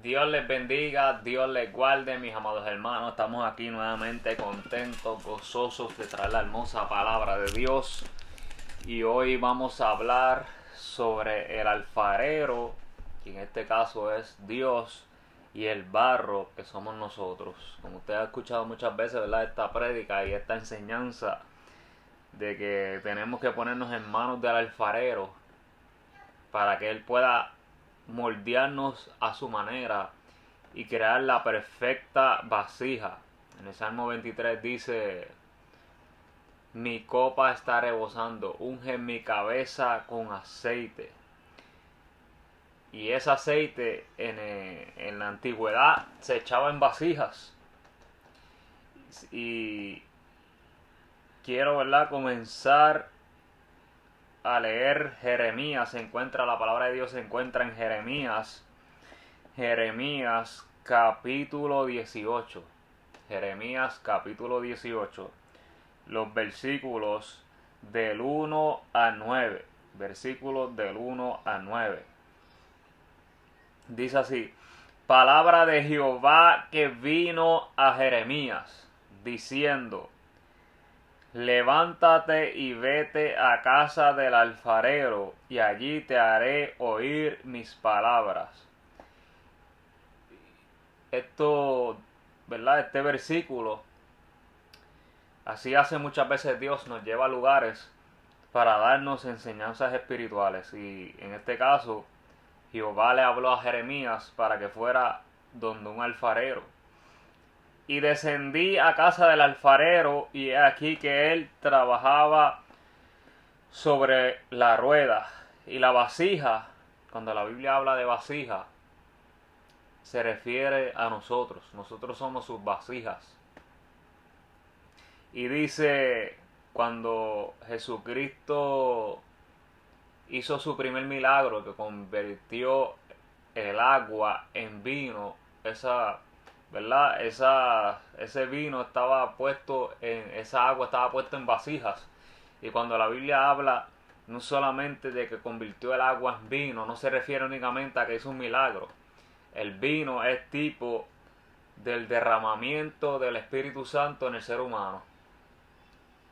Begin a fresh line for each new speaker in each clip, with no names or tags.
Dios les bendiga, Dios les guarde, mis amados hermanos. Estamos aquí nuevamente contentos, gozosos de traer la hermosa palabra de Dios. Y hoy vamos a hablar sobre el alfarero, que en este caso es Dios, y el barro, que somos nosotros. Como usted ha escuchado muchas veces, ¿verdad? Esta prédica y esta enseñanza de que tenemos que ponernos en manos del alfarero para que Él pueda moldearnos a su manera y crear la perfecta vasija. En el Salmo 23 dice: mi copa está rebosando, unge mi cabeza con aceite. Y ese aceite en la antigüedad se echaba en vasijas. Y quiero, ¿verdad?, comenzar a leer Jeremías. Se encuentra, la palabra de Dios se encuentra en Jeremías. Jeremías capítulo 18. Jeremías capítulo 18. Los versículos del 1 al 9. Versículos del 1 al 9. Dice así: palabra de Jehová que vino a Jeremías, diciendo: levántate y vete a casa del alfarero, y allí te haré oír mis palabras. Esto, ¿verdad? Este versículo, así hace muchas veces Dios, nos lleva a lugares para darnos enseñanzas espirituales. Y en este caso, Jehová le habló a Jeremías para que fuera donde un alfarero. Y descendí a casa del alfarero, y he aquí que él trabajaba sobre la rueda. Y la vasija, cuando la Biblia habla de vasija, se refiere a nosotros. Nosotros somos sus vasijas. Y dice, cuando Jesucristo hizo su primer milagro, que convirtió el agua en vino, ¿verdad? Ese vino estaba puesto esa agua estaba puesta en vasijas. Y cuando la Biblia habla no solamente de que convirtió el agua en vino, no se refiere únicamente a que hizo un milagro. El vino es tipo del derramamiento del Espíritu Santo en el ser humano.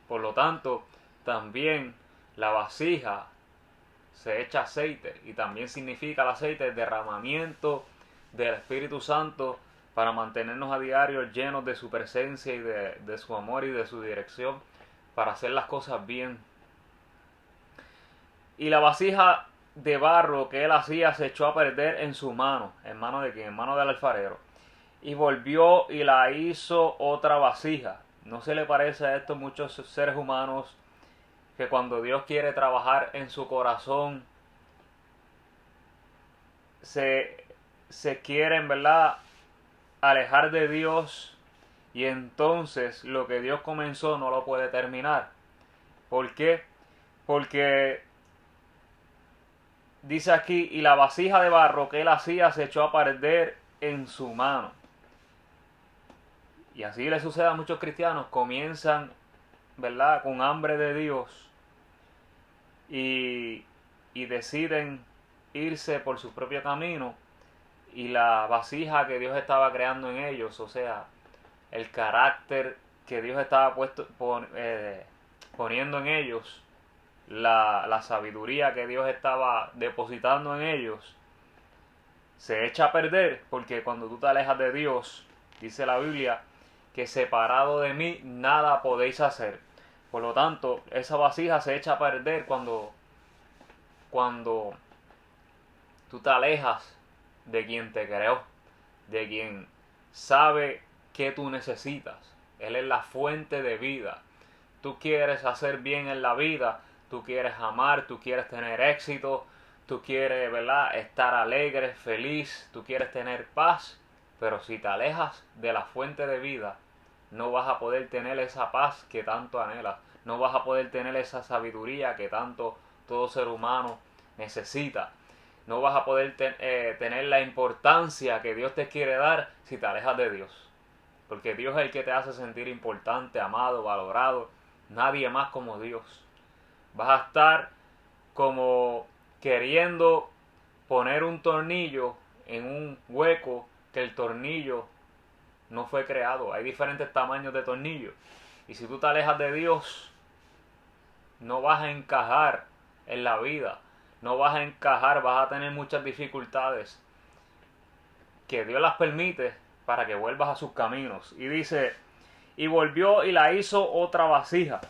Por lo tanto, también la vasija se echa aceite, y también significa el aceite el derramamiento del Espíritu Santo para mantenernos a diario llenos de su presencia y de su amor y de su dirección para hacer las cosas bien. Y la vasija de barro que él hacía se echó a perder en su mano. ¿En mano de quién? En mano del alfarero. Y volvió y la hizo otra vasija. ¿No se le parece a esto muchos seres humanos que cuando Dios quiere trabajar en su corazón se quieren, ¿verdad?, alejar de Dios, y entonces lo que Dios comenzó no lo puede terminar? ¿Por qué? Porque dice aquí: y la vasija de barro que él hacía se echó a perder en su mano. Y así le sucede a muchos cristianos. Comienzan, ¿verdad?, con hambre de Dios, y deciden irse por su propio camino, y la vasija que Dios estaba creando en ellos, o sea, el carácter que Dios estaba poniendo en ellos, la sabiduría que Dios estaba depositando en ellos, se echa a perder. Porque cuando tú te alejas de Dios, dice la Biblia que separado de mí nada podéis hacer. Por lo tanto, esa vasija se echa a perder cuando tú te alejas de quien te creó, de quien sabe que tú necesitas. Él es la fuente de vida. Tú quieres hacer bien en la vida, tú quieres amar, tú quieres tener éxito, tú quieres, ¿verdad?, estar alegre, feliz, tú quieres tener paz. Pero si te alejas de la fuente de vida, no vas a poder tener esa paz que tanto anhelas, no vas a poder tener esa sabiduría que tanto todo ser humano necesita. No vas a poder tener la importancia que Dios te quiere dar si te alejas de Dios. Porque Dios es el que te hace sentir importante, amado, valorado. Nadie más como Dios. Vas a estar como queriendo poner un tornillo en un hueco que el tornillo no fue creado. Hay diferentes tamaños de tornillos. Y si tú te alejas de Dios, no vas a encajar en la vida. No vas a encajar, vas a tener muchas dificultades. Que Dios las permite para que vuelvas a sus caminos. Y dice, y volvió y la hizo otra vasija.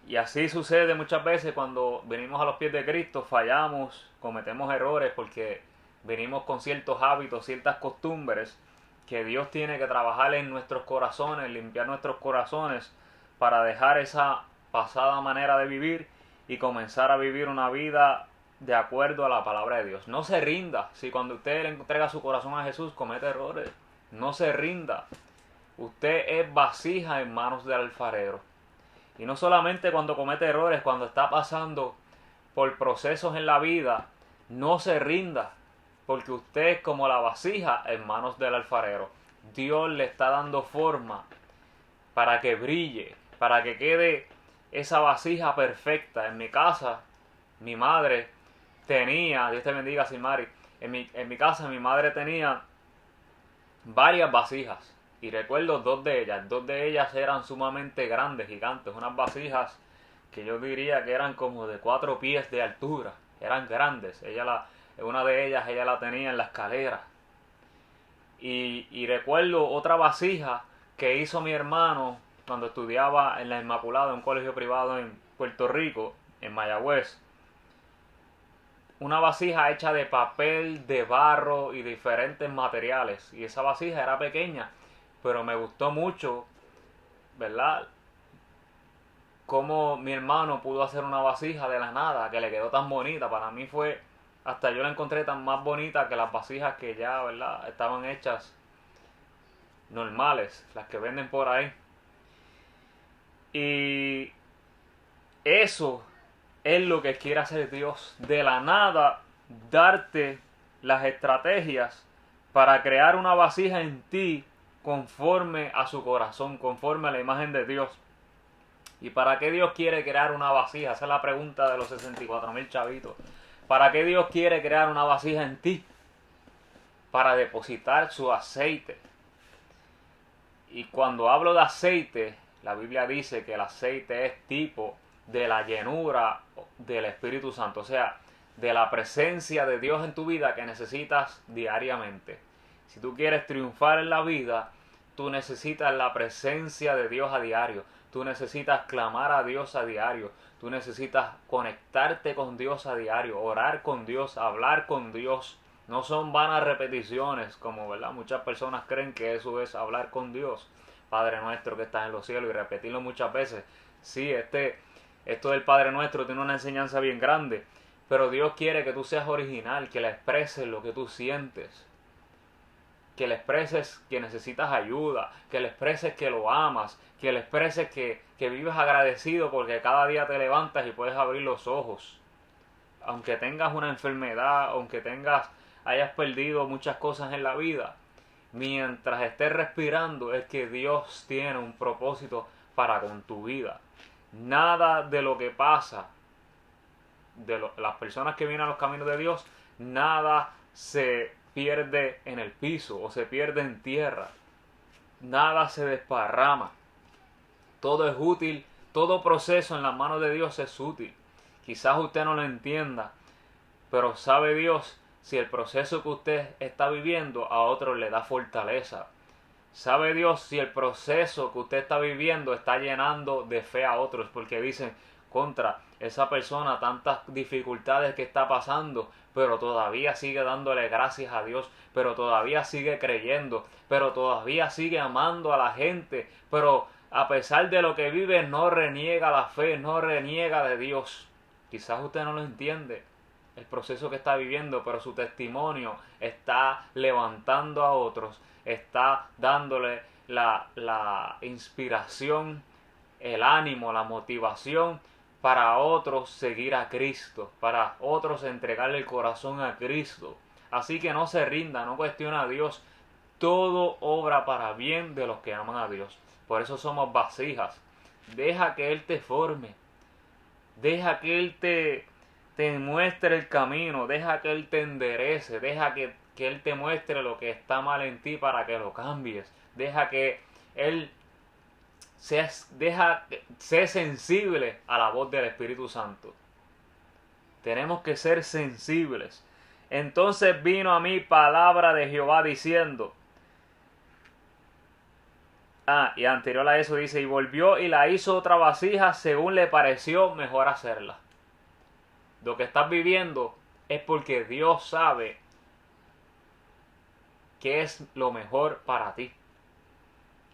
Y así sucede muchas veces cuando venimos a los pies de Cristo, fallamos, cometemos errores porque venimos con ciertos hábitos, ciertas costumbres que Dios tiene que trabajar en nuestros corazones, limpiar nuestros corazones para dejar esa pasada manera de vivir y comenzar a vivir una vida de acuerdo a la palabra de Dios. No se rinda. Si cuando usted le entrega su corazón a Jesús comete errores, no se rinda. Usted es vasija en manos del alfarero. Y no solamente cuando comete errores, cuando está pasando por procesos en la vida, no se rinda, porque usted es como la vasija en manos del alfarero. Dios le está dando forma para que brille, para que quede esa vasija perfecta. En mi casa, mi madre tenía, Dios te bendiga, Silmari, en mi casa mi madre tenía varias vasijas. Y recuerdo dos de ellas eran sumamente grandes, gigantes, unas vasijas que yo diría que eran como de 4 pies de altura, eran grandes. Una de ellas ella la tenía en la escalera. Y recuerdo otra vasija que hizo mi hermano cuando estudiaba en la Inmaculada, en un colegio privado en Puerto Rico, en Mayagüez. Una vasija hecha de papel, de barro y diferentes materiales. Y esa vasija era pequeña, pero me gustó mucho, ¿verdad? Cómo mi hermano pudo hacer una vasija de la nada, que le quedó tan bonita. Para mí fue, hasta yo la encontré tan más bonita que las vasijas que ya, ¿verdad?, estaban hechas normales, las que venden por ahí. Y eso es lo que quiere hacer Dios. De la nada, darte las estrategias para crear una vasija en ti conforme a su corazón, conforme a la imagen de Dios. ¿Y para qué Dios quiere crear una vasija? Esa es la pregunta de los 64,000 chavitos. ¿Para qué Dios quiere crear una vasija en ti? Para depositar su aceite. Y cuando hablo de aceite, la Biblia dice que el aceite es tipo de la llenura del Espíritu Santo, o sea, de la presencia de Dios en tu vida que necesitas diariamente. Si tú quieres triunfar en la vida, tú necesitas la presencia de Dios a diario. Tú necesitas clamar a Dios a diario. Tú necesitas conectarte con Dios a diario, orar con Dios, hablar con Dios. No son vanas repeticiones, como, ¿verdad?, muchas personas creen que eso es hablar con Dios. Padre nuestro que estás en los cielos, y repetirlo muchas veces. Sí, esto del Padre Nuestro tiene una enseñanza bien grande, pero Dios quiere que tú seas original, que le expreses lo que tú sientes, que le expreses que necesitas ayuda, que le expreses que lo amas, que le expreses que vives agradecido porque cada día te levantas y puedes abrir los ojos. Aunque tengas una enfermedad, aunque hayas perdido muchas cosas en la vida, mientras estés respirando es que Dios tiene un propósito para con tu vida. Nada de lo que pasa, las personas que vienen a los caminos de Dios, nada se pierde en el piso o se pierde en tierra. Nada se desparrama. Todo es útil, todo proceso en las manos de Dios es útil. Quizás usted no lo entienda, pero sabe Dios si el proceso que usted está viviendo a otros le da fortaleza. Sabe Dios si el proceso que usted está viviendo está llenando de fe a otros, porque dicen, contra esa persona, tantas dificultades que está pasando, pero todavía sigue dándole gracias a Dios, pero todavía sigue creyendo, pero todavía sigue amando a la gente, pero a pesar de lo que vive no reniega la fe, no reniega de Dios. Quizás usted no lo entiende, el proceso que está viviendo, pero su testimonio está levantando a otros, está dándole la inspiración, el ánimo, la motivación para otros seguir a Cristo, para otros entregarle el corazón a Cristo. Así que no se rinda, no cuestione a Dios. Todo obra para bien de los que aman a Dios. Por eso somos vasijas. Deja que Él te forme. Deja que Él te te muestre el camino, deja que Él te enderece, deja que Él te muestre lo que está mal en ti para que lo cambies, deja que Él sé sensible a la voz del Espíritu Santo. Tenemos que ser sensibles. Entonces vino a mí palabra de Jehová diciendo. Y anterior a eso dice, y volvió y la hizo otra vasija según le pareció mejor hacerla. Lo que estás viviendo es porque Dios sabe qué es lo mejor para ti.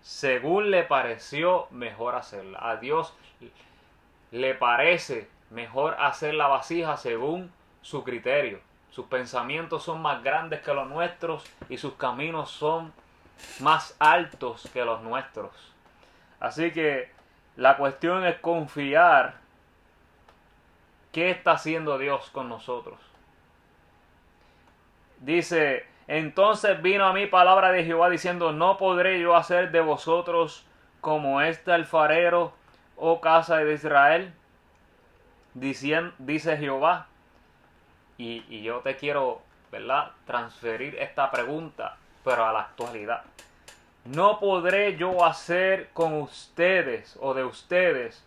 Según le pareció mejor hacerla. A Dios le parece mejor hacer la vasija según su criterio. Sus pensamientos son más grandes que los nuestros y sus caminos son más altos que los nuestros. Así que la cuestión es confiar qué está haciendo Dios con nosotros. Dice, entonces vino a mí palabra de Jehová diciendo, no podré yo hacer de vosotros como este alfarero, oh casa de Israel, dice Jehová. Y yo te quiero, ¿verdad?, transferir esta pregunta, pero a la actualidad. No podré yo hacer con ustedes o de ustedes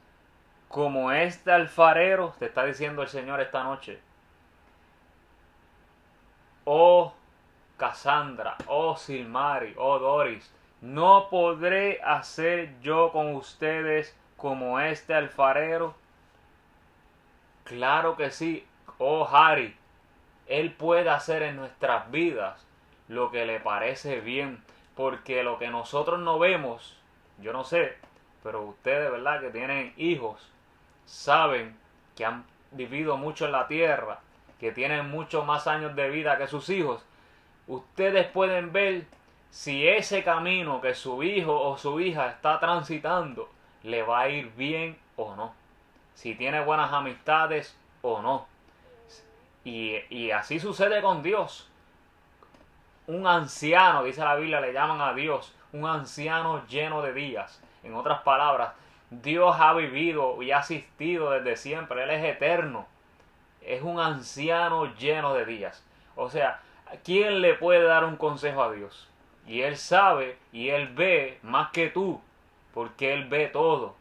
como este alfarero, te está diciendo el Señor esta noche. Oh Cassandra, oh Silmari, oh Doris, no podré hacer yo con ustedes como este alfarero. Claro que sí, oh Harry, Él puede hacer en nuestras vidas lo que le parece bien, porque lo que nosotros no vemos, yo no sé, pero ustedes, ¿verdad?, que tienen hijos, saben que han vivido mucho en la tierra, que tienen muchos más años de vida que sus hijos. Ustedes pueden ver si ese camino que su hijo o su hija está transitando le va a ir bien o no, si tiene buenas amistades o no. Y así sucede con Dios. Un anciano, dice la Biblia, le llaman a Dios un anciano lleno de días. En otras palabras, Dios ha vivido y ha asistido desde siempre. Él es eterno. Es un anciano lleno de días. O sea, ¿quién le puede dar un consejo a Dios? Y Él sabe y Él ve más que tú, porque Él ve todo.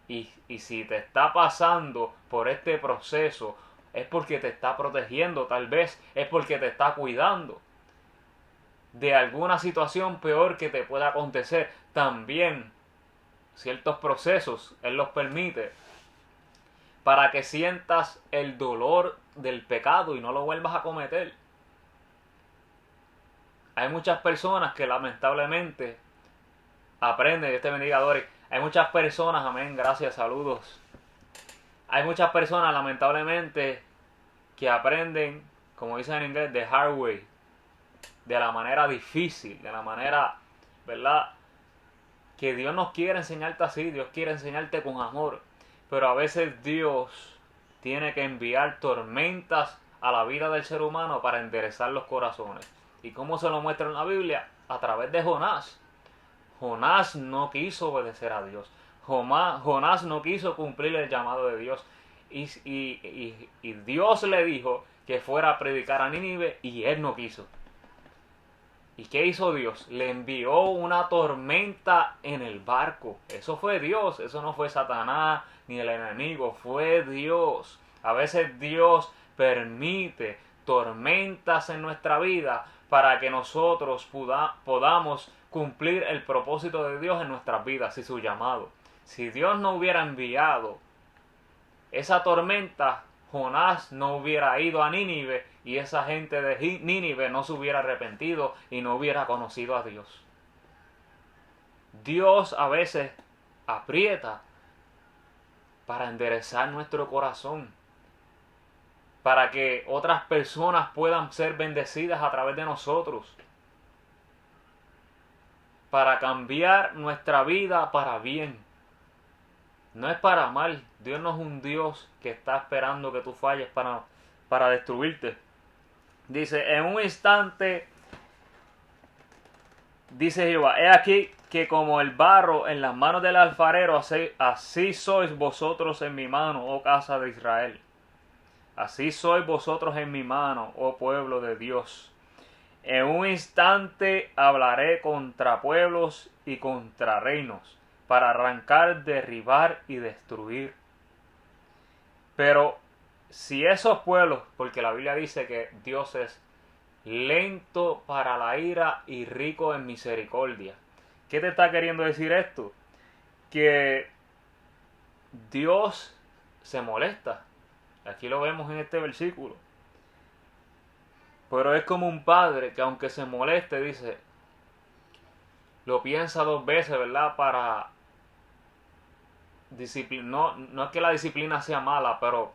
Y si te está pasando por este proceso, es porque te está protegiendo, tal vez es porque te está cuidando de alguna situación peor que te pueda acontecer. También ciertos procesos Él los permite para que sientas el dolor del pecado y no lo vuelvas a cometer. Hay muchas personas que lamentablemente aprenden, Dios te bendiga, Doris. Hay muchas personas, amén, gracias, saludos. Hay muchas personas lamentablemente que aprenden, como dicen en inglés, the hard way, de la manera difícil, de la manera, ¿verdad?, que Dios nos quiere enseñarte así. Dios quiere enseñarte con amor, pero a veces Dios tiene que enviar tormentas a la vida del ser humano para enderezar los corazones. ¿Y cómo se lo muestra en la Biblia? A través de Jonás. Jonás no quiso obedecer a Dios. Jonás no quiso cumplir el llamado de Dios. Y Dios le dijo que fuera a predicar a Nínive y él no quiso. ¿Y qué hizo Dios? Le envió una tormenta en el barco. Eso fue Dios, eso no fue Satanás ni el enemigo, fue Dios. A veces Dios permite tormentas en nuestra vida para que nosotros podamos cumplir el propósito de Dios en nuestras vidas y su llamado. Si Dios no hubiera enviado esa tormenta, Jonás no hubiera ido a Nínive y esa gente de Nínive no se hubiera arrepentido y no hubiera conocido a Dios. Dios a veces aprieta para enderezar nuestro corazón, para que otras personas puedan ser bendecidas a través de nosotros, para cambiar nuestra vida para bien. No es para mal. Dios no es un Dios que está esperando que tú falles para destruirte. Dice, en un instante, dice Jehová, he aquí que como el barro en las manos del alfarero, así sois vosotros en mi mano, oh casa de Israel. Así sois vosotros en mi mano, oh pueblo de Dios. En un instante hablaré contra pueblos y contra reinos, para arrancar, derribar y destruir. Pero si esos pueblos, porque la Biblia dice que Dios es lento para la ira y rico en misericordia. ¿Qué te está queriendo decir esto? Que Dios se molesta. Aquí lo vemos en este versículo. Pero es como un padre que aunque se moleste, dice, lo piensa dos veces, ¿verdad? Para disciplina. No es que la disciplina sea mala, pero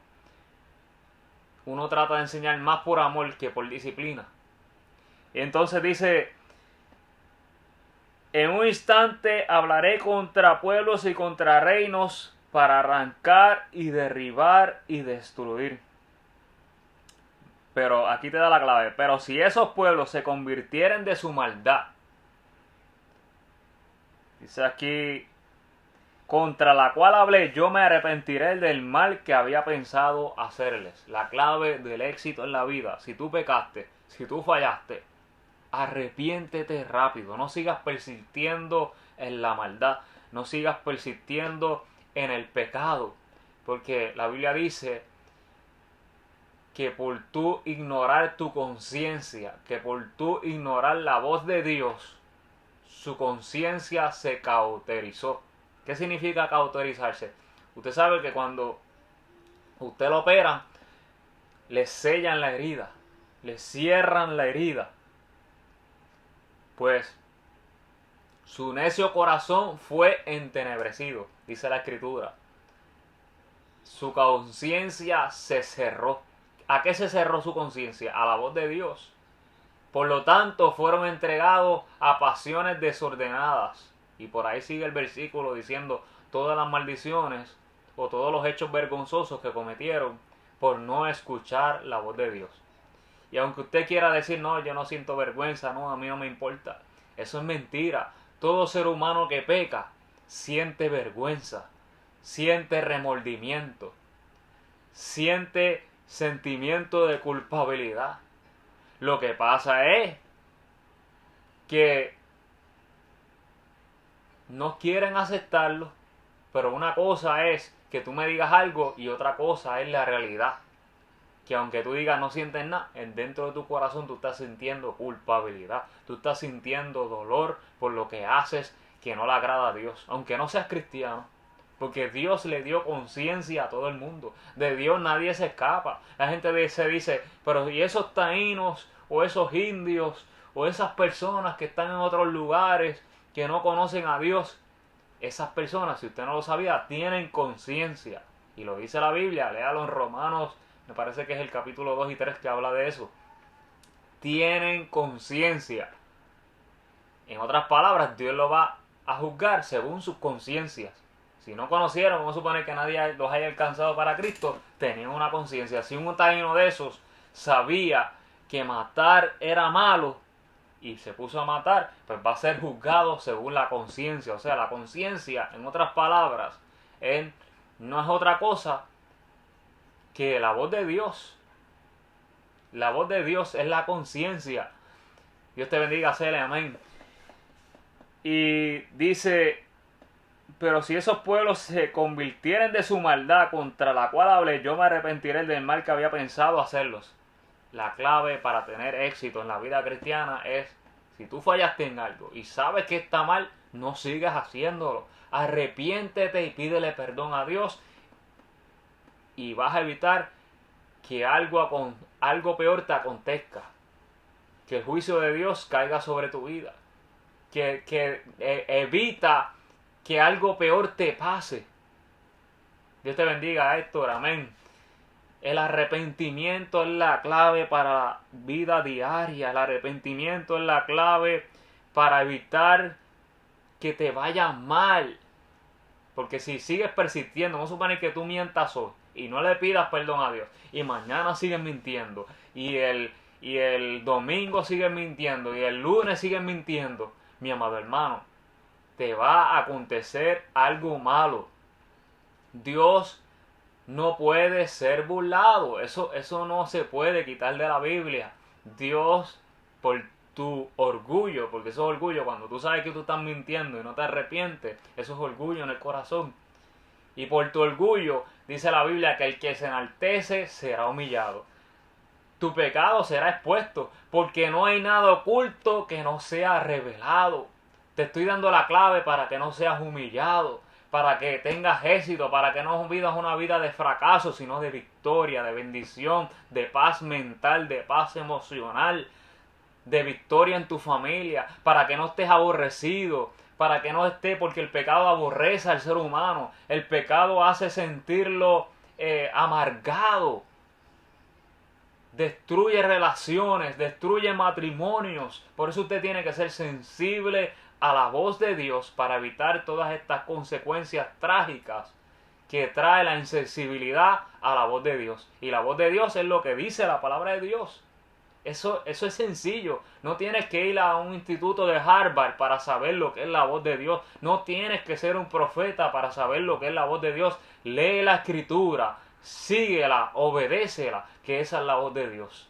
uno trata de enseñar más por amor que por disciplina. Y entonces dice, en un instante hablaré contra pueblos y contra reinos para arrancar y derribar y destruir. Pero aquí te da la clave. Pero si esos pueblos se convirtieren de su maldad, dice aquí, contra la cual hablé, yo me arrepentiré del mal que había pensado hacerles. La clave del éxito en la vida. Si tú pecaste, si tú fallaste, arrepiéntete rápido. No sigas persistiendo en la maldad. No sigas persistiendo en el pecado. Porque la Biblia dice que por tú ignorar tu conciencia, que por tú ignorar la voz de Dios, su conciencia se cauterizó. ¿Qué significa cauterizarse? Usted sabe que cuando usted lo operan, le sellan la herida, le cierran la herida. Pues su necio corazón fue entenebrecido, dice la Escritura. Su conciencia se cerró. ¿A qué se cerró su conciencia? A la voz de Dios. Por lo tanto, fueron entregados a pasiones desordenadas. Y por ahí sigue el versículo diciendo todas las maldiciones o todos los hechos vergonzosos que cometieron por no escuchar la voz de Dios. Y aunque usted quiera decir, no, yo no siento vergüenza, no, a mí no me importa. Eso es mentira. Todo ser humano que peca siente vergüenza, siente remordimiento, siente sentimiento de culpabilidad. Lo que pasa es que no quieren aceptarlo, pero una cosa es que tú me digas algo y otra cosa es la realidad. Que aunque tú digas no sientes nada, dentro de tu corazón tú estás sintiendo culpabilidad, tú estás sintiendo dolor por lo que haces que no le agrada a Dios, aunque no seas cristiano. Porque Dios le dio conciencia a todo el mundo. De Dios nadie se escapa. La gente se dice, pero ¿y esos taínos o esos indios o esas personas que están en otros lugares que no conocen a Dios? Esas personas, si usted no lo sabía, tienen conciencia. Y lo dice la Biblia, léalo en Romanos, me parece que es el capítulo 2 y 3 que habla de eso. Tienen conciencia. En otras palabras, Dios lo va a juzgar según sus conciencias. Si no conocieron, vamos a suponer que nadie los haya alcanzado para Cristo, tenían una conciencia. Si un taíno de esos sabía que matar era malo y se puso a matar, pues va a ser juzgado según la conciencia. O sea, la conciencia, en otras palabras, no es otra cosa que la voz de Dios. La voz de Dios es la conciencia. Dios te bendiga, Cele, amén. Y dice, pero si esos pueblos se convirtieren de su maldad contra la cual hablé, yo me arrepentiré del mal que había pensado hacerlos. La clave para tener éxito en la vida cristiana es, si tú fallaste en algo y sabes que está mal, no sigas haciéndolo. Arrepiéntete y pídele perdón a Dios y vas a evitar que algo peor te acontezca. Que el juicio de Dios caiga sobre tu vida. Que evita que algo peor te pase. Dios te bendiga, Héctor, amén. El arrepentimiento es la clave para la vida diaria. El arrepentimiento es la clave para evitar que te vaya mal. Porque si sigues persistiendo, vamos a suponer que tú mientas hoy y no le pidas perdón a Dios, y mañana sigues mintiendo, y el domingo sigues mintiendo, y el lunes sigues mintiendo, mi amado hermano, te va a acontecer algo malo. Dios no puede ser burlado. Eso no se puede quitar de la Biblia. Dios, por tu orgullo, porque eso es orgullo, cuando tú sabes que tú estás mintiendo y no te arrepientes, eso es orgullo en el corazón. Y por tu orgullo, dice la Biblia, que el que se enaltece será humillado. Tu pecado será expuesto, porque no hay nada oculto que no sea revelado. Te estoy dando la clave para que no seas humillado, para que tengas éxito, para que no vivas una vida de fracaso, sino de victoria, de bendición, de paz mental, de paz emocional, de victoria en tu familia, para que no estés aborrecido, para que no estés, porque el pecado aborrece al ser humano, el pecado hace sentirlo amargado, destruye relaciones, destruye matrimonios. Por eso usted tiene que ser sensible a la voz de Dios para evitar todas estas consecuencias trágicas que trae la insensibilidad a la voz de Dios. Y la voz de Dios es lo que dice la palabra de Dios. Eso es sencillo. No tienes que ir a un instituto de Harvard para saber lo que es la voz de Dios. No tienes que ser un profeta para saber lo que es la voz de Dios. Lee la escritura, síguela, obedécela, que esa es la voz de Dios.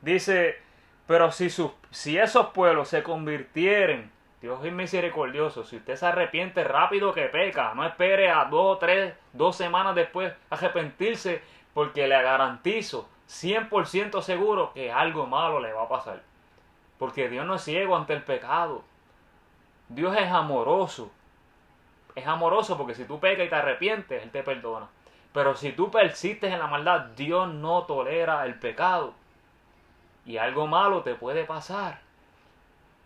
Dice, pero si esos pueblos se convirtieren, Dios es misericordioso, si usted se arrepiente rápido que peca, no espere a 2 semanas después arrepentirse, porque le garantizo 100% seguro que algo malo le va a pasar. Porque Dios no es ciego ante el pecado. Dios es amoroso. Es amoroso porque si tú pecas y te arrepientes, Él te perdona. Pero si tú persistes en la maldad, Dios no tolera el pecado. Y algo malo te puede pasar.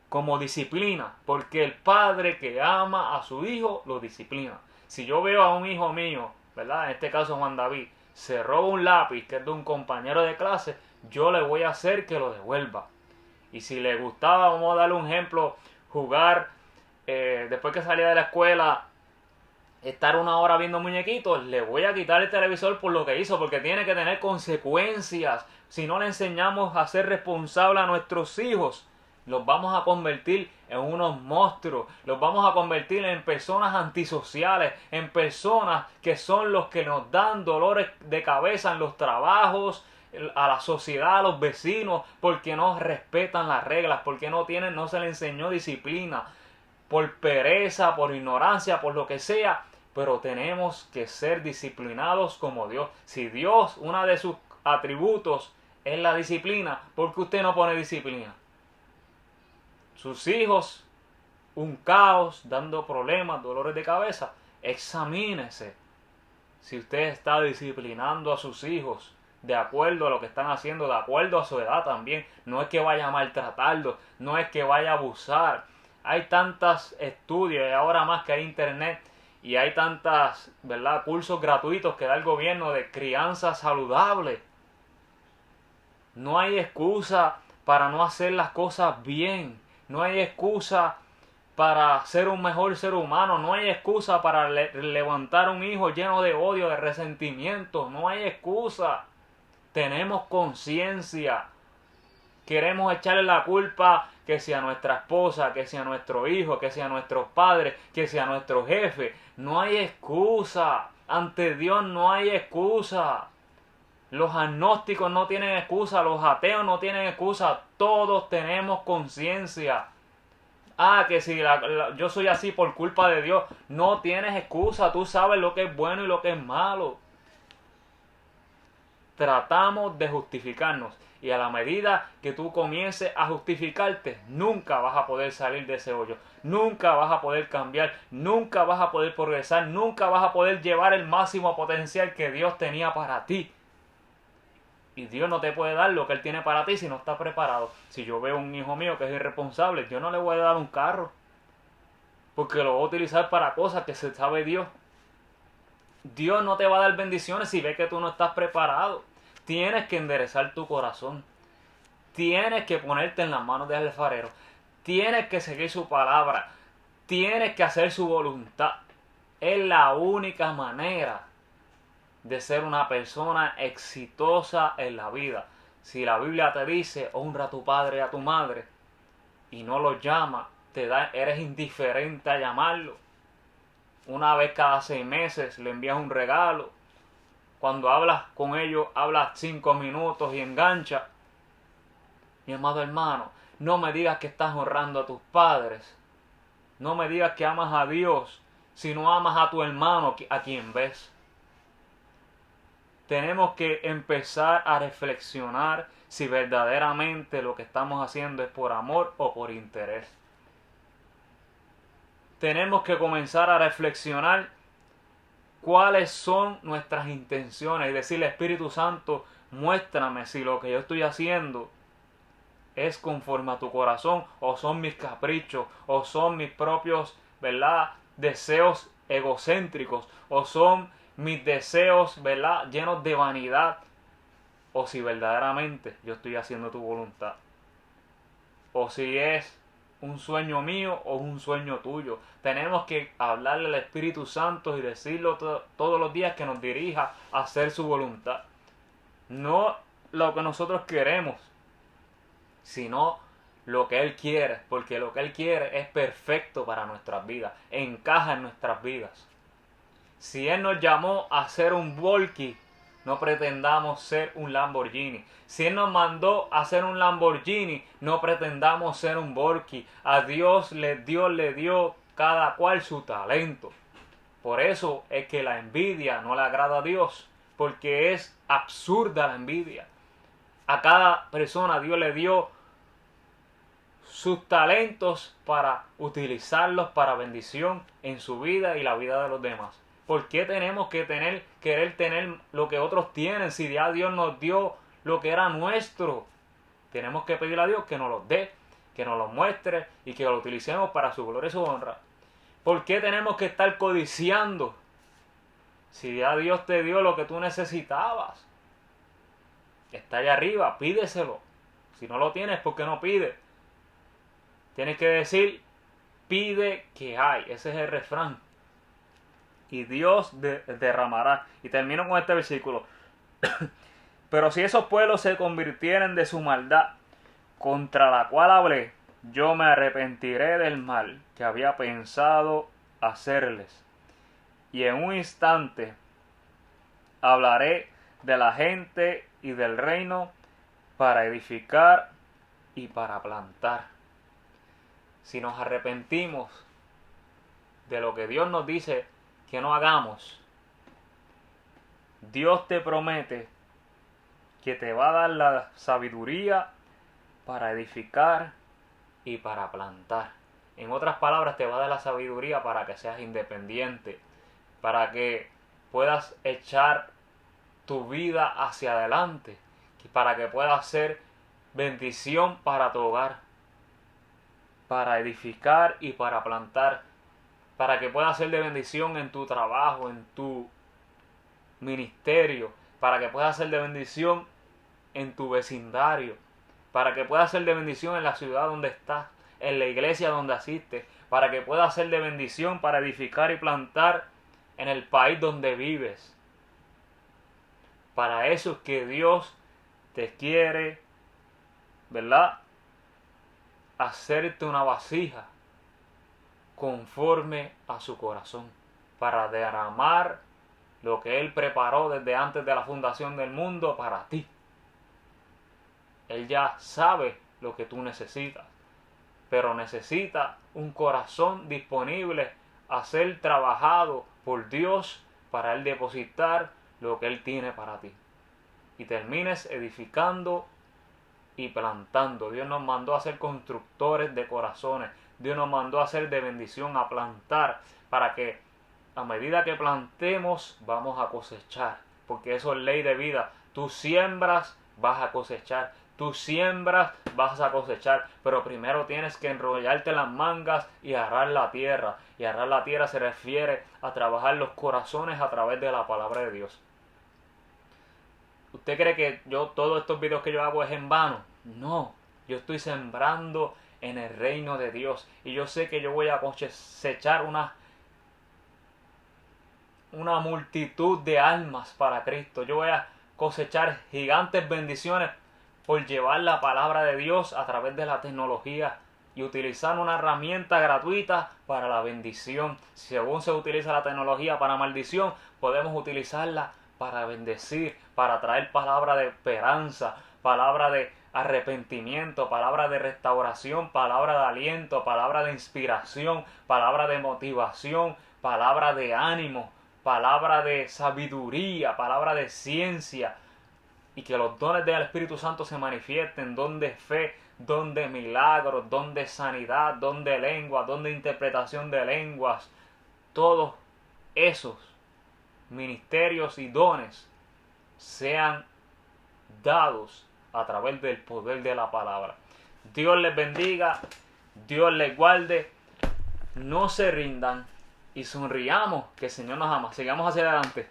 Como disciplina. Porque el padre que ama a su hijo, lo disciplina. Si yo veo a un hijo mío, ¿verdad? En este caso Juan David, se roba un lápiz que es de un compañero de clase, yo le voy a hacer que lo devuelva. Y si le gustaba, vamos a darle un ejemplo, jugar, después que salía de la escuela, estar 1 hora viendo muñequitos, le voy a quitar el televisor por lo que hizo, porque tiene que tener consecuencias. Si no le enseñamos a ser responsable a nuestros hijos, los vamos a convertir en unos monstruos, los vamos a convertir en personas antisociales, en personas que son los que nos dan dolores de cabeza en los trabajos, a la sociedad, a los vecinos, porque no respetan las reglas, porque no se les enseñó disciplina, por pereza, por ignorancia, por lo que sea, pero tenemos que ser disciplinados como Dios. Si Dios, uno de sus atributos es la disciplina, ¿por qué usted no pone disciplina? Sus hijos, un caos, dando problemas, dolores de cabeza. Examínese si usted está disciplinando a sus hijos de acuerdo a lo que están haciendo, de acuerdo a su edad también. No es que vaya a maltratarlos, no es que vaya a abusar. Hay tantos estudios y ahora más que hay internet y hay tantas, ¿verdad?, cursos gratuitos que da el gobierno de crianza saludable. No hay excusa para no hacer las cosas bien. No hay excusa para ser un mejor ser humano. No hay excusa para levantar un hijo lleno de odio, de resentimiento. No hay excusa. Tenemos conciencia. Queremos echarle la culpa que sea a nuestra esposa, que sea a nuestro hijo, que sea a nuestros padres, que sea a nuestro jefe. No hay excusa. Ante Dios no hay excusa. Los agnósticos no tienen excusa, los ateos no tienen excusa, todos tenemos conciencia. Que si yo soy así por culpa de Dios, no tienes excusa, tú sabes lo que es bueno y lo que es malo. Tratamos de justificarnos y a la medida que tú comiences a justificarte, nunca vas a poder salir de ese hoyo, nunca vas a poder cambiar, nunca vas a poder progresar, nunca vas a poder llevar el máximo potencial que Dios tenía para ti. Y Dios no te puede dar lo que Él tiene para ti si no estás preparado. Si yo veo un hijo mío que es irresponsable, yo no le voy a dar un carro, porque lo voy a utilizar para cosas que se sabe Dios. Dios no te va a dar bendiciones si ve que tú no estás preparado. Tienes que enderezar tu corazón. Tienes que ponerte en las manos del alfarero. Tienes que seguir su palabra. Tienes que hacer su voluntad. Es la única manera de ser una persona exitosa en la vida. Si la Biblia te dice honra a tu padre y a tu madre y no los llama, eres indiferente a llamarlo. Una vez cada 6 meses le envías un regalo, Cuando hablas con ellos, hablas 5 minutos y engancha. Mi amado hermano, no me digas que estás honrando a tus padres. No me digas que amas a Dios si no amas a tu hermano a quien ves. Tenemos que empezar a reflexionar si verdaderamente lo que estamos haciendo es por amor o por interés. Tenemos que comenzar a reflexionar cuáles son nuestras intenciones y decirle, Espíritu Santo, muéstrame si lo que yo estoy haciendo es conforme a tu corazón, o son mis caprichos, o son mis propios, ¿verdad?, deseos egocéntricos, o son mis deseos, ¿verdad?, llenos de vanidad, o si verdaderamente yo estoy haciendo tu voluntad, o si es un sueño mío o un sueño tuyo. Tenemos que hablarle al Espíritu Santo y decirlo todos los días que nos dirija a hacer su voluntad. No lo que nosotros queremos, sino lo que Él quiere, porque lo que Él quiere es perfecto para nuestras vidas, encaja en nuestras vidas. Si Él nos llamó a ser un Volky, no pretendamos ser un Lamborghini. Si Él nos mandó a ser un Lamborghini, no pretendamos ser un Volky. A Dios le dio cada cual su talento. Por eso es que la envidia no le agrada a Dios, porque es absurda la envidia. A cada persona Dios le dio sus talentos para utilizarlos para bendición en su vida y la vida de los demás. ¿Por qué tenemos que querer tener lo que otros tienen si ya Dios nos dio lo que era nuestro? Tenemos que pedirle a Dios que nos los dé, que nos los muestre y que lo utilicemos para su gloria y su honra. ¿Por qué tenemos que estar codiciando si ya Dios te dio lo que tú necesitabas? Está allá arriba, pídeselo. Si no lo tienes, ¿por qué no pides? Tienes que decir, pide que hay. Ese es el refrán. Y Dios derramará. Y termino con este versículo. Pero si esos pueblos se convirtieren de su maldad, contra la cual hablé, yo me arrepentiré del mal que había pensado hacerles. Y en un instante hablaré de la gente y del reino para edificar y para plantar. Si nos arrepentimos de lo que Dios nos dice que no hagamos, Dios te promete que te va a dar la sabiduría para edificar y para plantar. En otras palabras, te va a dar la sabiduría para que seas independiente, para que puedas echar tu vida hacia adelante, para que puedas ser bendición para tu hogar, para edificar y para plantar, para que puedas ser de bendición en tu trabajo, en tu ministerio, para que puedas ser de bendición en tu vecindario, para que puedas ser de bendición en la ciudad donde estás, en la iglesia donde asistes, para que puedas ser de bendición para edificar y plantar en el país donde vives. Para eso es que Dios te quiere, ¿verdad?, hacerte una vasija conforme a su corazón, para derramar lo que Él preparó desde antes de la fundación del mundo para ti. Él ya sabe lo que tú necesitas, pero necesita un corazón disponible a ser trabajado por Dios para Él depositar lo que Él tiene para ti. Y termines edificando y plantando. Dios nos mandó a ser constructores de corazones. Dios nos mandó a ser de bendición, a plantar, para que a medida que plantemos vamos a cosechar. Porque eso es ley de vida. Tú siembras, vas a cosechar. Tú siembras, vas a cosechar. Pero primero tienes que enrollarte las mangas y arar la tierra. Y arar la tierra se refiere a trabajar los corazones a través de la palabra de Dios. ¿Usted cree que todos estos videos que yo hago es en vano? No, yo estoy sembrando en el reino de Dios. Y yo sé que yo voy a cosechar una multitud de almas para Cristo. Yo voy a cosechar gigantes bendiciones por llevar la palabra de Dios a través de la tecnología y utilizar una herramienta gratuita para la bendición. Según se utiliza la tecnología para maldición, podemos utilizarla para bendecir, para traer palabra de esperanza, palabra de arrepentimiento, palabra de restauración, palabra de aliento, palabra de inspiración, palabra de motivación, palabra de ánimo, palabra de sabiduría, palabra de ciencia, y que los dones del Espíritu Santo se manifiesten, don de fe, don de milagros, don de sanidad, don de lengua, don de interpretación de lenguas. Todos esos ministerios y dones sean dados a través del poder de la palabra. Dios les bendiga, Dios les guarde, no se rindan y sonriamos que el Señor nos ama. Sigamos hacia adelante.